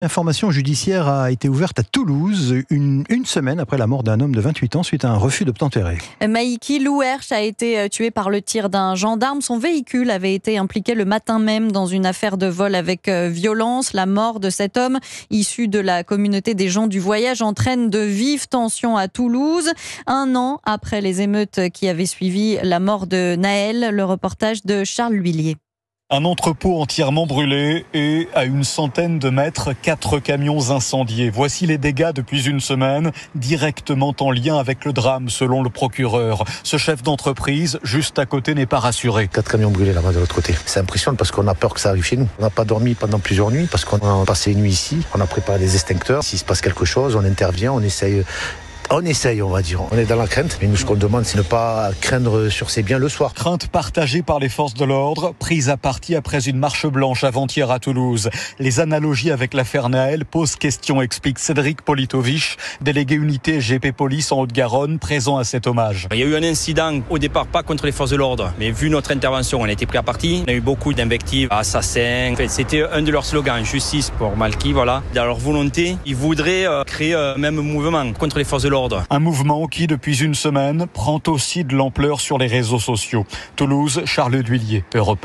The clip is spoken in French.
L'information judiciaire a été ouverte à Toulouse une semaine après la mort d'un homme de 28 ans suite à un refus d'obtempérer. Maïki Louerche a été tué par le tir d'un gendarme. Son véhicule avait été impliqué le matin même dans une affaire de vol avec violence. La mort de cet homme, issu de la communauté des gens du voyage, entraîne de vives tensions à Toulouse. 1 an après les émeutes qui avaient suivi la mort de Naël, le reportage de Charles L'Huillier. Un entrepôt entièrement brûlé et à une centaine de mètres, 4 camions incendiés. Voici les dégâts depuis une semaine, directement en lien avec le drame, selon le procureur. Ce chef d'entreprise, juste à côté, n'est pas rassuré. 4 camions brûlés là-bas de l'autre côté. C'est impressionnant parce qu'on a peur que ça arrive chez nous. On n'a pas dormi pendant plusieurs nuits parce qu'on a passé une nuit ici. On a préparé des extincteurs. S'il se passe quelque chose, on intervient, on essaye, on va dire. On est dans la crainte. Mais nous, ce qu'on demande, c'est ne pas craindre sur ses biens le soir. Crainte partagée par les forces de l'ordre, prise à partie après une marche blanche avant-hier à Toulouse. Les analogies avec l'affaire Naël posent question, explique Cédric Politovich, délégué unité GP Police en Haute-Garonne, présent à cet hommage. Il y a eu un incident, au départ pas contre les forces de l'ordre, mais vu notre intervention, on a été pris à partie. On a eu beaucoup d'invectives, assassins. En fait, c'était un de leurs slogans, justice pour Malky, voilà. Dans leur volonté, ils voudraient créer un même mouvement contre les forces de l'ordre. Un mouvement qui, depuis une semaine, prend aussi de l'ampleur sur les réseaux sociaux. Toulouse, Charles L'Huillier, Europe 1.